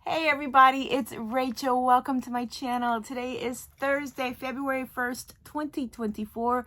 Hey everybody, it's Rachel. Welcome to my channel. Today is Thursday, February 1st, 2024,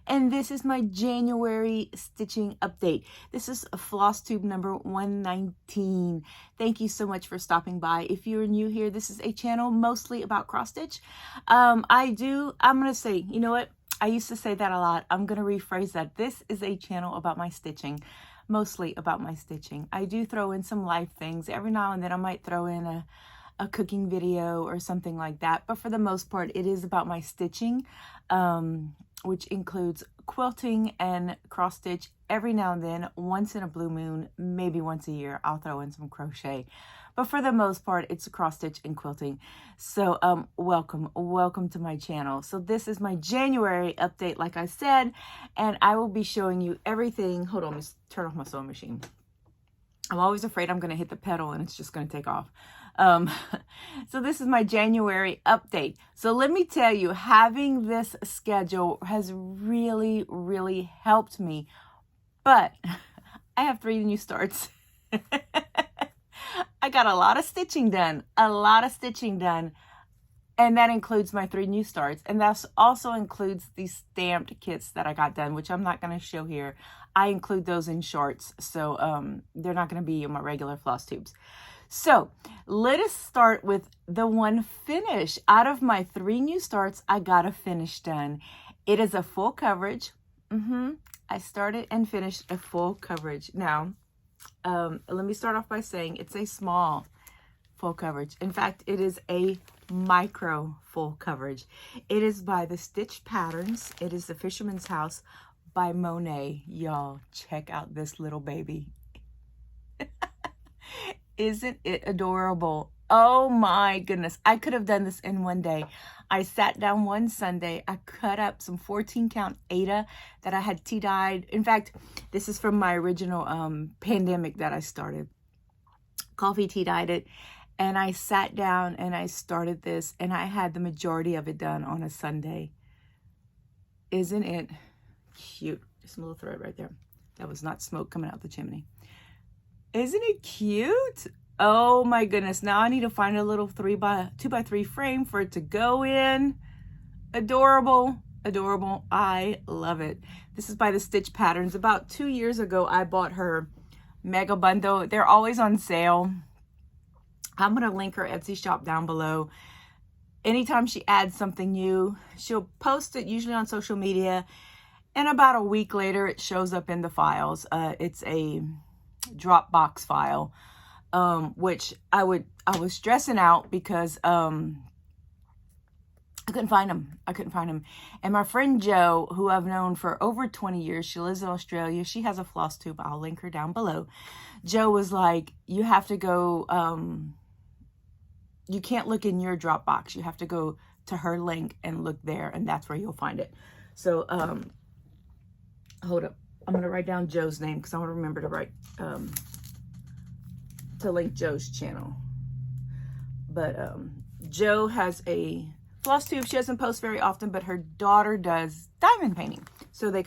and this is my January stitching update. This is Flosstube number 119. Thank you so much for stopping by. If you're new here, this is a channel mostly about cross stitch. I'm going to say, you know what? I used to say that a lot. I'm going to rephrase that. This is a channel about my stitching. Mostly about my stitching. I do throw in some life things. Every now and then I might throw in a cooking video or something like that. But for the most part, it is about my stitching, which includes quilting and cross stitch. Every now and then, once in a blue moon, maybe once a year, I'll throw in some crochet. But for the most part, it's cross stitch and quilting. So welcome to my channel. So this is my January update, like I said, and I will be showing you everything. Hold on, let's turn off my sewing machine. I'm always afraid I'm going to hit the pedal and it's just going to take off. So this is my January update. So let me tell you, having this schedule has really helped me. But I have 3 new starts. I got a lot of stitching done, and that includes my 3 new starts, and that also includes these stamped kits that I got done, which I'm not going to show here. I include those in shorts, so they're not going to be in my regular floss tubes. So let us start with the one finish. Out of my 3 new starts, I got a finish done. It is a full coverage. I started and finished a full coverage. Now, let me start off by saying it's a small full coverage. In fact, it is a micro full coverage. It is by the Stitch Patterns. It is the Fisherman's House by Monet. Y'all, check out this little baby. Isn't it adorable? Oh my goodness. I could have done this in one day. I sat down one Sunday. I cut up some 14 count Aida that I had tea dyed. In fact, this is from my original pandemic that I started. Coffee tea dyed it. And I sat down and I started this, and I had the majority of it done on a Sunday. Isn't it cute? Just a little thread right there. That was not smoke coming out the chimney. Isn't it cute? Oh my goodness. Now I need to find a little 2x3 frame for it to go in. Adorable. Adorable. I love it. This is by the Stitch Patterns. About 2 years ago, I bought her mega bundle. They're always on sale. I'm going to link her Etsy shop down below. Anytime she adds something new, she'll post it usually on social media. And about a week later, it shows up in the files. It's a Dropbox file. Which I was stressing out because I couldn't find them. And my friend Jo, who I've known for over 20 years, she lives in Australia. She has a floss tube. I'll link her down below. Jo was like, you have to go, you can't look in your Dropbox. You have to go to her link and look there, and that's where you'll find it. So, hold up. I'm going to write down Jo's name because I want to remember to write, to link Jo's channel. But Jo has a floss tube. She doesn't post very often, but her daughter does diamond painting. So they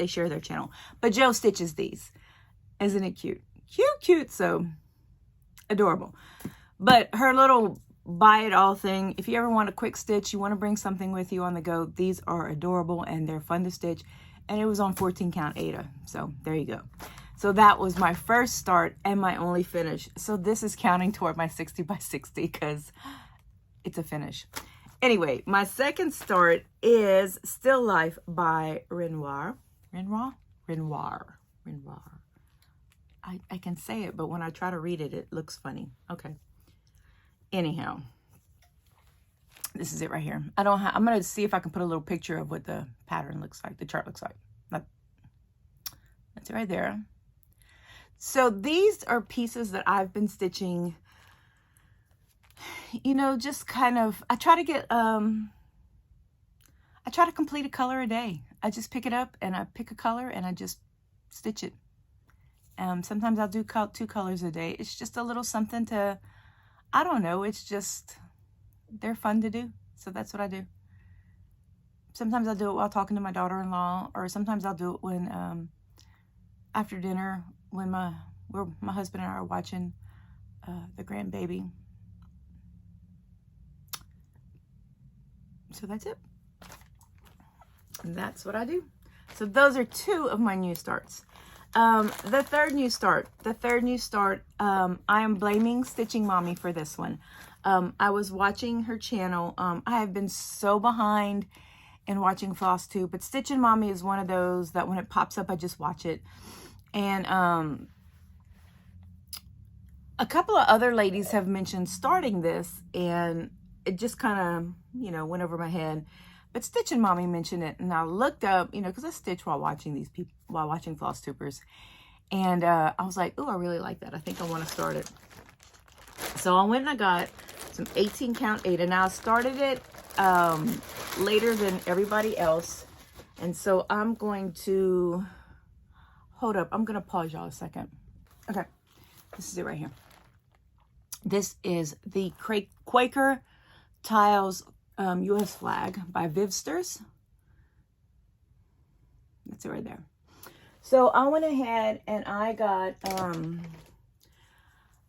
share their channel. But Jo stitches these. Isn't it cute? Cute. So adorable. But her little buy it all thing, if you ever want a quick stitch, you want to bring something with you on the go, these are adorable and they're fun to stitch. And it was on 14 count Aida. So there you go. So that was my first start and my only finish. So this is counting toward my 60 by 60 because it's a finish. Anyway, my second start is Still Life by Renoir. Renoir. I can say it, but when I try to read it, it looks funny. Okay. Anyhow, this is it right here. I'm going to see if I can put a little picture of what the pattern looks like, the chart looks like. That's it right there. So these are pieces that I've been stitching, you know, just kind of, I try to complete a color a day. I just pick it up and I pick a color and I just stitch it. Sometimes I'll do 2 colors a day. It's just a little something to, I don't know, it's just, they're fun to do. So that's what I do. Sometimes I'll do it while talking to my daughter-in-law, or sometimes I'll do it when, after dinner, when my husband and I are watching the grandbaby. So that's it. And that's what I do. So those are 2 of my new starts. The third new start, I am blaming Stitching Mommy for this one. I was watching her channel. I have been so behind in watching Flosstube, but Stitching Mommy is one of those that when it pops up, I just watch it. And a couple of other ladies have mentioned starting this, and it just kind of, you know, went over my head. But Stitching Mommy mentioned it, and I looked up, you know, because I stitch while watching these people, while watching Flosstubers. And I was like, oh, I really like that. I think I want to start it. So I went and I got some 18 count Aida. Now I started it later than everybody else. And so I'm going to, hold up, I'm going to pause y'all a second. Okay, this is it right here. This is the Quaker Tiles U.S. flag by Vivsters. That's it right there. So I went ahead and I got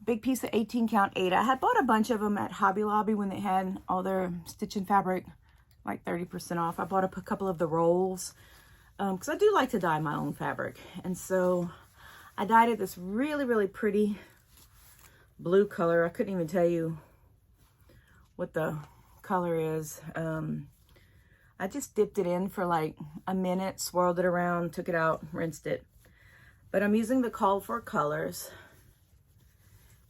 big piece of 18 count Aida. I had bought a bunch of them at Hobby Lobby when they had all their stitching fabric like 30% off. I bought a couple of the rolls because I do like to dye my own fabric. And so I dyed it this really, really pretty blue color. I couldn't even tell you what the color is. I just dipped it in for like a minute, swirled it around, took it out, rinsed it. But I'm using the called for colors.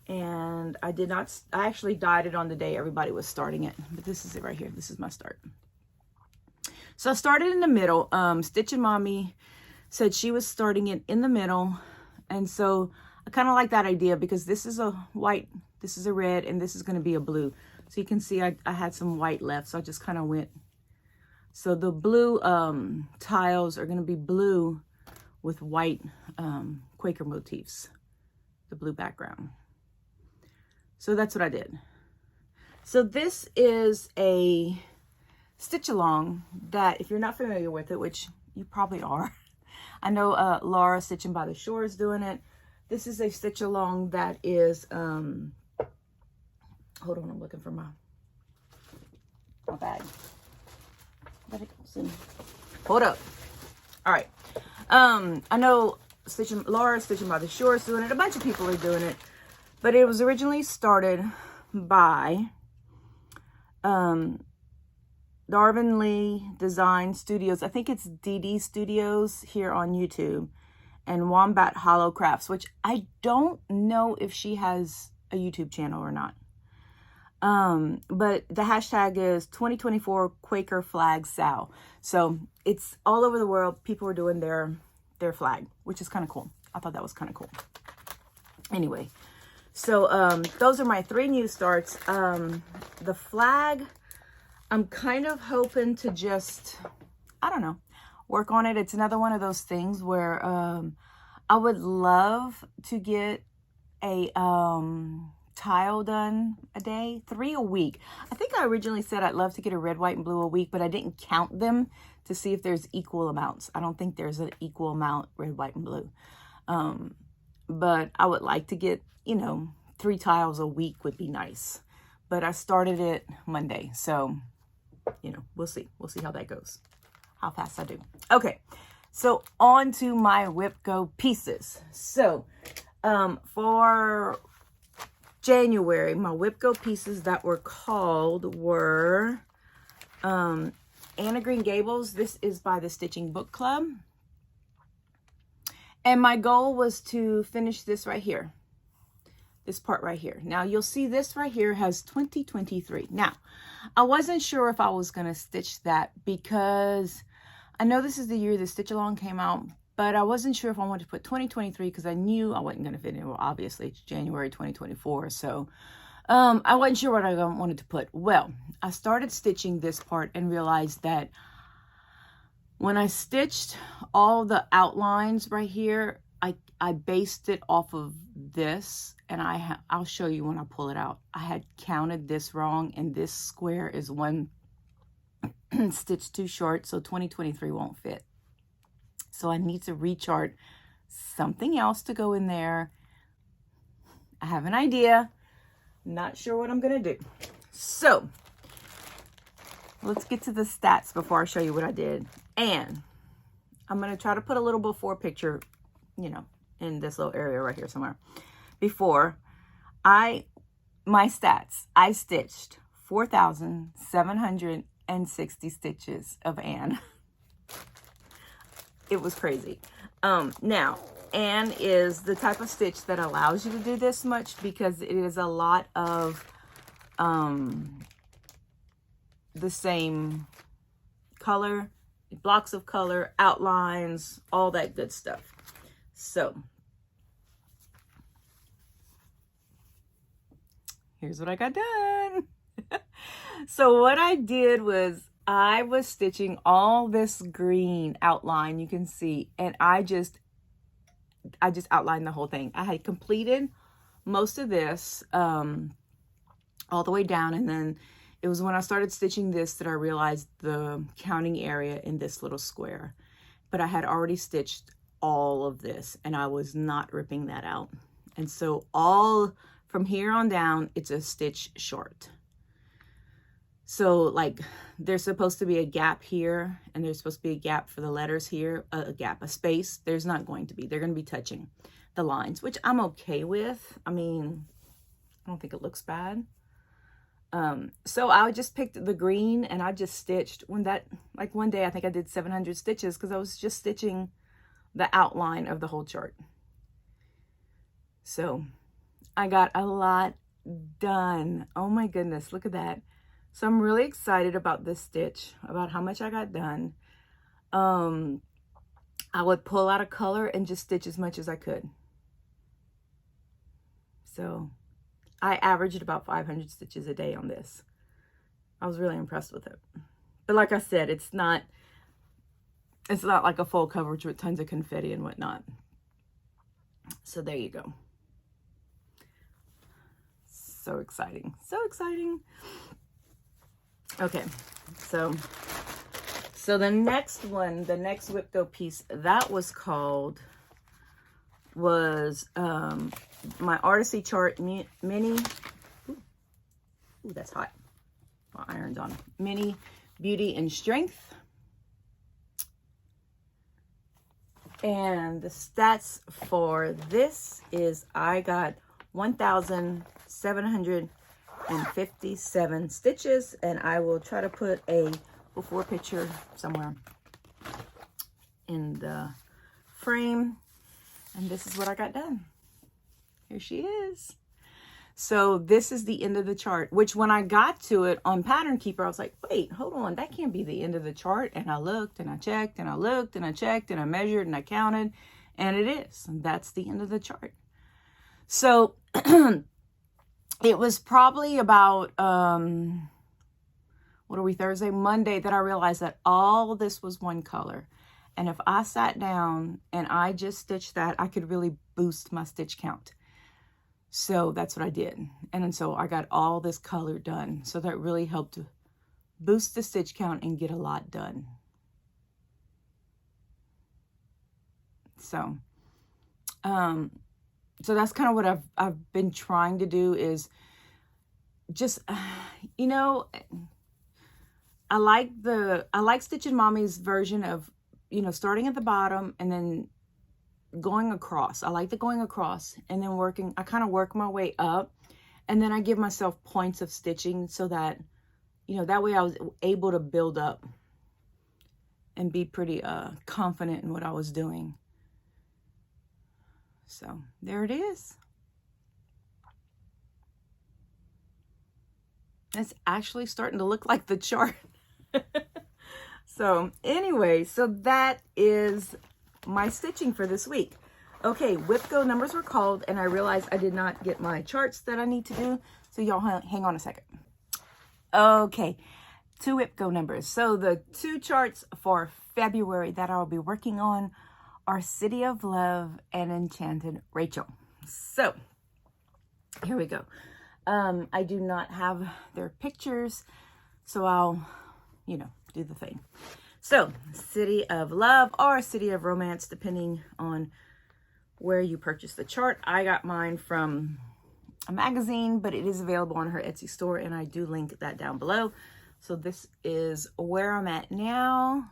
And I actually dyed it on the day everybody was starting it. But this is it right here. This is my start. So I started in the middle. Stitching Mommy said she was starting it in the middle. And so I kind of like that idea because this is a white, this is a red, and this is going to be a blue. So you can see I had some white left, so I just kind of went. So the blue tiles are going to be blue with white Quaker motifs, the blue background. So that's what I did. So this is a stitch along that, if you're not familiar with it, which you probably are, I know Laura Stitching by the Shore is doing it. This is a stitch along that is, hold on, I'm looking for my bag. Let it go. Hold up. All right. I know Laura Stitching by the Shore is doing it. A bunch of people are doing it. But it was originally started by Darvin Lee Design Studios. I think it's DD Studios here on YouTube. And Wombat Hollow Crafts, which I don't know if she has a YouTube channel or not. But the hashtag is 2024 Quaker Flag Sal. So it's all over the world. People are doing their flag, which is kind of cool. I thought that was kind of cool. Anyway, so those are my 3 new starts. The flag, I'm kind of hoping to just, I don't know, work on it. It's another one of those things where I would love to get a tile done a day, 3 a week. I think I originally said I'd love to get a red, white, and blue a week, but I didn't count them to see if there's equal amounts. I don't think there's an equal amount red, white, and blue. But I would like to get, you know, 3 tiles a week would be nice. But I started it Monday, so, you know, we'll see. We'll see how that goes, how fast I do. Okay, so on to my Whip Go pieces. So for January, my Whip Go pieces that were called were Anna Green Gables. This is by the Stitching Book Club. And my goal was to finish this right here. This part right here. Now you'll see this right here has 2023. Now, I wasn't sure if I was going to stitch that because I know this is the year the stitch along came out, but I wasn't sure if I wanted to put 2023 because I knew I wasn't going to fit in. Well, obviously it's January 2024. So I wasn't sure what I wanted to put. Well, I started stitching this part and realized that when I stitched all the outlines right here, I based it off of this, and I'll show you when I pull it out. I had counted this wrong, and this square is 1 stitch too short, so 2023 won't fit. So I need to rechart something else to go in there. I have an idea. Not sure what I'm gonna do. So let's get to the stats before I show you what I did. And I'm gonna try to put a little before picture, you know, in this little area right here somewhere. Before my stats, I stitched 4,760 stitches of Anne. It was crazy. Now, Anne is the type of stitch that allows you to do this much because it is a lot of the same color, blocks of color, outlines, all that good stuff. So here's what I got done. So what I did was I was stitching all this green outline you can see, and I just outlined the whole thing. I had completed most of this all the way down, and then it was when I started stitching this that I realized the counting area in this little square. But I had already stitched all of this, and I was not ripping that out. And so all from here on down, it's a stitch short. So like there's supposed to be a gap here, and there's supposed to be a gap for the letters here, a space. There's not going to be. They're going to be touching the lines, which I'm okay with. I mean, I don't think it looks bad. So I just picked the green and I just stitched one day I think I did 700 stitches because I was just stitching the outline of the whole chart. So I got a lot done. Oh my goodness, look at that. So I'm really excited about this stitch, about how much I got done. I would pull out a color and just stitch as much as I could. So I averaged about 500 stitches a day on this. I was really impressed with it. But like I said, it's not like a full coverage with tons of confetti and whatnot. So there you go. So exciting. So exciting. Okay, so the next one, the next whip go piece that was my Artisty Chart mini. Ooh, that's hot. My iron's on. Mini Beauty and Strength. And the stats for this is I got 1,757 stitches, and I will try to put a before picture somewhere in the frame. And this is what I got done. Here she is. So this is the end of the chart, which when I got to it on Pattern Keeper, I was like, wait, hold on, that can't be the end of the chart. And I looked and I checked and I looked and I checked and I measured and I counted, and it is. And that's the end of the chart. So it was probably about, what are we, Thursday, Monday, that I realized that all this was one color. And if I sat down and I just stitched that, I could really boost my stitch count. So that's what I did. And then so I got all this color done. So that really helped boost the stitch count and get a lot done. So, so that's kind of what I've been trying to do is just, you know, I like Stitching Mommy's version of, you know, starting at the bottom and then going across. I like the going across and then working. I kind of work my way up, and then I give myself points of stitching so that, you know, that way I was able to build up and be pretty confident in what I was doing. So there it is. It's actually starting to look like the chart. So anyway, so that is my stitching for this week. Okay, whip go numbers were called, and I realized I did not get my charts that I need to do. So y'all hang on a second. Okay, 2 whip go numbers. So the 2 charts for February that I'll be working on are City of Love and Enchanted Rachel. So here we go. I do not have their pictures, so I'll, you know, do the thing. So City of Love or City of Romance, depending on where you purchase the chart. I got mine from a magazine, but it is available on her Etsy store, and I do link that down below. So this is where I'm at now,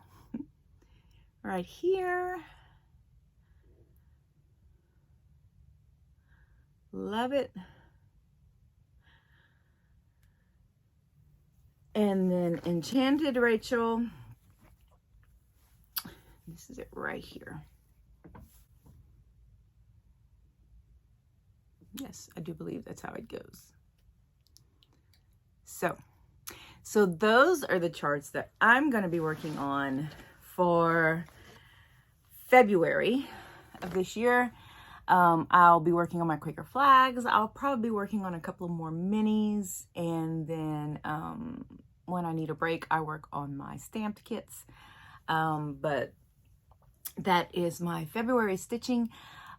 right here. Love it. And then Enchanted Rachel. This is it right here. Yes, I do believe that's how it goes. So those are the charts that I'm going to be working on for February of this year. I'll be working on my Quaker flags. I'll probably be working on a couple of more minis. And then when I need a break, I work on my stamped kits. But that is my February stitching.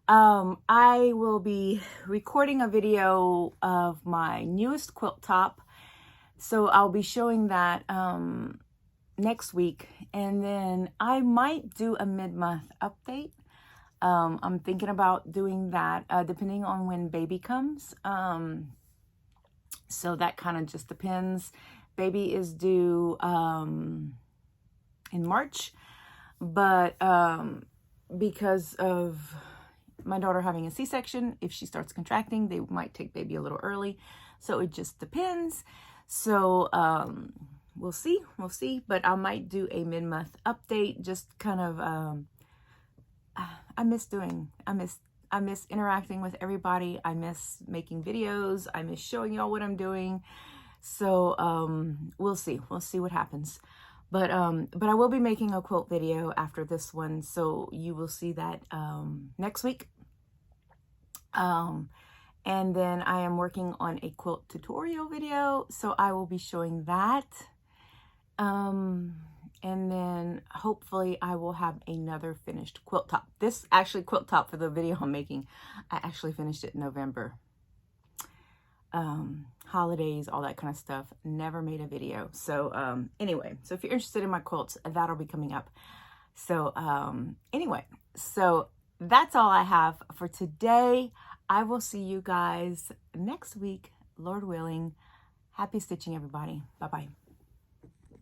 I will be recording a video of my newest quilt top. So I'll be showing that next week. And then I might do a mid-month update. I'm thinking about doing that depending on when baby comes. So that kind of just depends. Baby is due in March, but because of my daughter having a C-section, if she starts contracting, they might take baby a little early. So it just depends. So we'll see, but I might do a mid-month update, just kind of, I miss interacting with everybody. I miss making videos. I miss showing y'all what I'm doing. So we'll see what happens. But I will be making a quilt video after this one, so you will see that next week. And then I am working on a quilt tutorial video, so I will be showing that. And then hopefully I will have another finished quilt top. This actually quilt top for the video I'm making, I actually finished it in November. Holidays, all that kind of stuff. Never made a video. So anyway, so if you're interested in my quilts, that'll be coming up. So anyway, so that's all I have for today. I will see you guys next week, Lord willing. Happy stitching, everybody. Bye-bye.